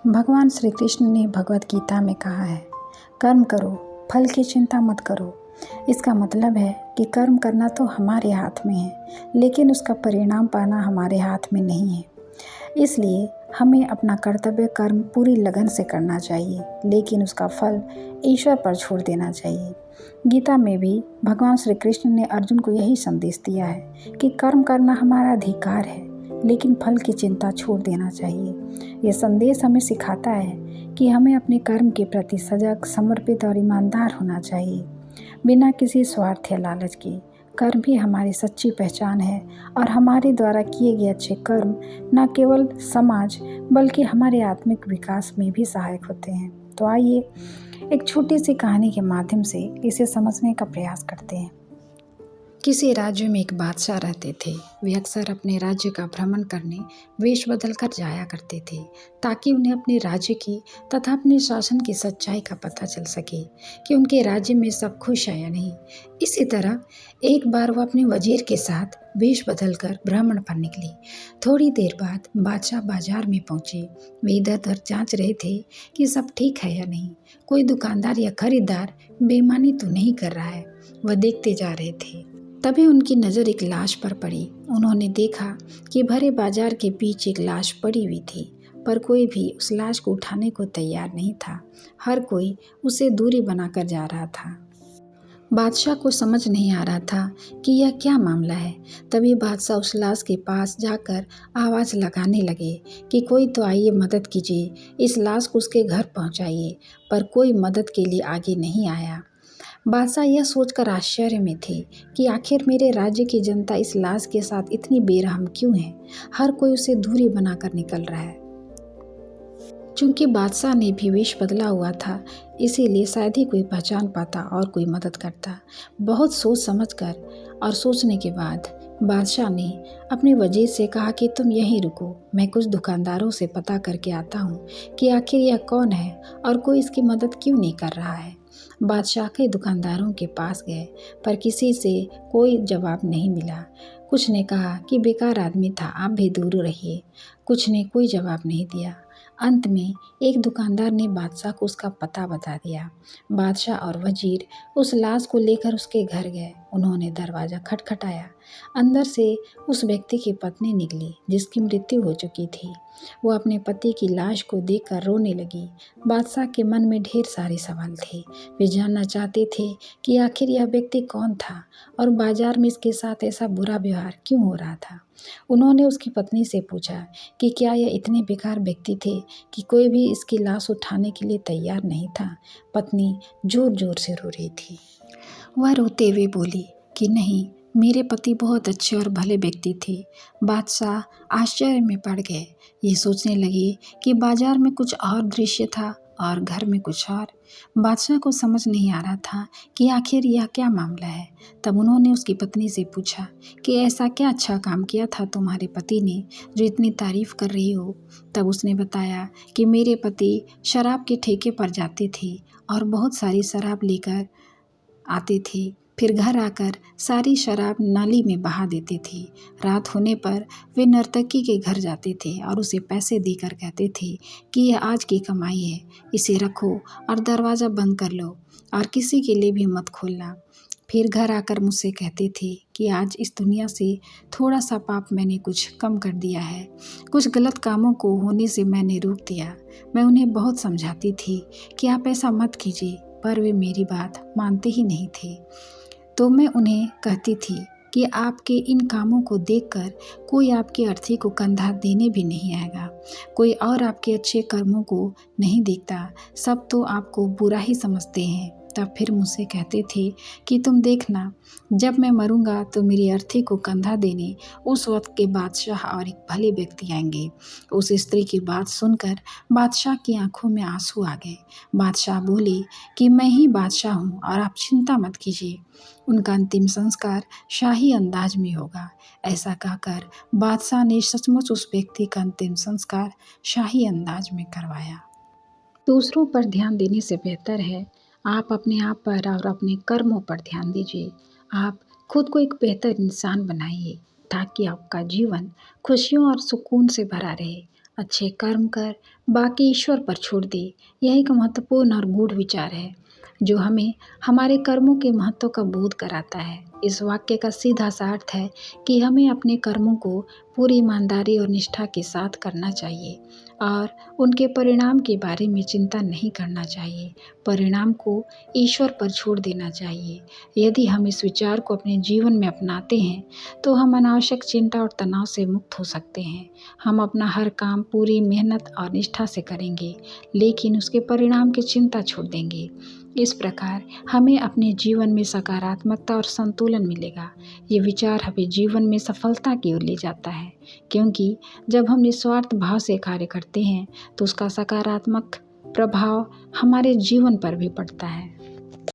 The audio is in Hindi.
भगवान श्री कृष्ण ने भगवत गीता में कहा है, कर्म करो, फल की चिंता मत करो। इसका मतलब है कि कर्म करना तो हमारे हाथ में है, लेकिन उसका परिणाम पाना हमारे हाथ में नहीं है। इसलिए हमें अपना कर्तव्य कर्म पूरी लगन से करना चाहिए, लेकिन उसका फल ईश्वर पर छोड़ देना चाहिए। गीता में भी भगवान श्री कृष्ण ने अर्जुन को यही संदेश दिया है कि कर्म करना हमारा अधिकार है, लेकिन फल की चिंता छोड़ देना चाहिए। यह संदेश हमें सिखाता है कि हमें अपने कर्म के प्रति सजग, समर्पित और ईमानदार होना चाहिए, बिना किसी स्वार्थ या लालच के। कर्म ही हमारी सच्ची पहचान है और हमारे द्वारा किए गए अच्छे कर्म न केवल समाज बल्कि हमारे आत्मिक विकास में भी सहायक होते हैं। तो आइए एक छोटी सी कहानी के माध्यम से इसे समझने का प्रयास करते हैं। किसी राज्य में एक बादशाह रहते थे। वे अक्सर अपने राज्य का भ्रमण करने वेश बदल कर जाया करते थे, ताकि उन्हें अपने राज्य की तथा अपने शासन की सच्चाई का पता चल सके कि उनके राज्य में सब खुश है या नहीं। इसी तरह एक बार वह अपने वजीर के साथ वेश बदलकर भ्रमण पर निकली। थोड़ी देर बाद बादशाह बाजार में पहुंचे। वे इधर उधर जांच रहे थे कि सब ठीक है या नहीं, कोई दुकानदार या खरीदार बेईमानी तो नहीं कर रहा है। वह देखते जा रहे थे। तभी उनकी नज़र एक लाश पर पड़ी। उन्होंने देखा कि भरे बाजार के बीच एक लाश पड़ी हुई थी, पर कोई भी उस लाश को उठाने को तैयार नहीं था। हर कोई उसे दूरी बनाकर जा रहा था। बादशाह को समझ नहीं आ रहा था कि यह क्या मामला है। तभी बादशाह उस लाश के पास जाकर आवाज़ लगाने लगे कि कोई तो आइए, मदद कीजिए, इस लाश को उसके घर पहुंचाइए। पर कोई मदद के लिए आगे नहीं आया। बादशाह यह सोचकर आश्चर्य में थे कि आखिर मेरे राज्य की जनता इस लाश के साथ इतनी बेरहम क्यों है। हर कोई उसे दूरी बनाकर निकल रहा है। चूंकि बादशाह ने भी वेश बदला हुआ था, इसीलिए शायद ही कोई पहचान पाता और कोई मदद करता। बहुत सोच समझकर और सोचने के बाद बादशाह ने अपने वजीर से कहा कि तुम यहीं रुको, मैं कुछ दुकानदारों से पता करके आता हूँ कि आखिर यह कौन है और कोई इसकी मदद क्यों नहीं कर रहा है। बादशाह के दुकानदारों के पास गए, पर किसी से कोई जवाब नहीं मिला। कुछ ने कहा कि बेकार आदमी था, आप भी दूर रहिए। कुछ ने कोई जवाब नहीं दिया। अंत में एक दुकानदार ने बादशाह को उसका पता बता दिया। बादशाह और वजीर उस लाश को लेकर उसके घर गए। उन्होंने दरवाज़ा खटखटाया। अंदर से उस व्यक्ति की पत्नी निकली, जिसकी मृत्यु हो चुकी थी। वो अपने पति की लाश को देखकर रोने लगी। बादशाह के मन में ढेर सारे सवाल थे। वे जानना चाहते थे कि आखिर यह व्यक्ति कौन था और बाजार में इसके साथ ऐसा बुरा व्यवहार क्यों हो रहा था। उन्होंने उसकी पत्नी से पूछा कि क्या यह इतने बेकार व्यक्ति थे कि कोई भी इसकी लाश उठाने के लिए तैयार नहीं था। पत्नी जोर जोर से रो रही थी। वह रोते हुए बोली कि नहीं, मेरे पति बहुत अच्छे और भले व्यक्ति थे। बादशाह आश्चर्य में पड़ गए। ये सोचने लगे कि बाजार में कुछ और दृश्य था और घर में कुछ और। बादशाह को समझ नहीं आ रहा था कि आखिर यह क्या मामला है। तब उन्होंने उसकी पत्नी से पूछा कि ऐसा क्या अच्छा काम किया था तुम्हारे पति ने जो इतनी तारीफ कर रही हो। तब उसने बताया कि मेरे पति शराब के ठेके पर जाते थे और बहुत सारी शराब लेकर आते थे, फिर घर आकर सारी शराब नाली में बहा देते थे। रात होने पर वे नर्तकी के घर जाते थे और उसे पैसे देकर कहते थे कि यह आज की कमाई है, इसे रखो और दरवाज़ा बंद कर लो और किसी के लिए भी मत खोलना। फिर घर आकर मुझसे कहते थे कि आज इस दुनिया से थोड़ा सा पाप मैंने कुछ कम कर दिया है, कुछ गलत कामों को होने से मैंने रोक दिया। मैं उन्हें बहुत समझाती थी कि आप ऐसा मत कीजिए, पर वे मेरी बात मानते ही नहीं थे। तो मैं उन्हें कहती थी कि आपके इन कामों को देखकर कोई आपकी अर्थी को कंधा देने भी नहीं आएगा, कोई और आपके अच्छे कर्मों को नहीं देखता, सब तो आपको बुरा ही समझते हैं। तब फिर मुझसे कहते थे कि तुम देखना, जब मैं मरूंगा तो मेरी अर्थी को कंधा देने उस वक्त के बादशाह और एक भले व्यक्ति आएंगे। उस स्त्री की बात सुनकर बादशाह की आंखों में आंसू आ गए। बादशाह बोले कि मैं ही बादशाह हूँ और आप चिंता मत कीजिए, उनका अंतिम संस्कार शाही अंदाज में होगा। ऐसा कहकर बादशाह ने सचमुच उस व्यक्ति का अंतिम संस्कार शाही अंदाज में करवाया। दूसरों पर ध्यान देने से बेहतर है आप अपने आप पर और अपने कर्मों पर ध्यान दीजिए। आप खुद को एक बेहतर इंसान बनाइए ताकि आपका जीवन खुशियों और सुकून से भरा रहे। अच्छे कर्म कर, बाकी ईश्वर पर छोड़ दे। यह एक महत्वपूर्ण और गूढ़ विचार है जो हमें हमारे कर्मों के महत्व का बोध कराता है। इस वाक्य का सीधा सा अर्थ है कि हमें अपने कर्मों को पूरी ईमानदारी और निष्ठा के साथ करना चाहिए और उनके परिणाम के बारे में चिंता नहीं करना चाहिए। परिणाम को ईश्वर पर छोड़ देना चाहिए। यदि हम इस विचार को अपने जीवन में अपनाते हैं तो हम अनावश्यक चिंता और तनाव से मुक्त हो सकते हैं। हम अपना हर काम पूरी मेहनत और निष्ठा से करेंगे, लेकिन उसके परिणाम की चिंता छोड़ देंगे। इस प्रकार हमें अपने जीवन में सकारात्मकता और संतुलन मिलेगा। ये विचार हमें जीवन में सफलता की ओर ले जाता है, क्योंकि जब हम निस्वार्थ भाव से कार्य करते हैं तो उसका सकारात्मक प्रभाव हमारे जीवन पर भी पड़ता है।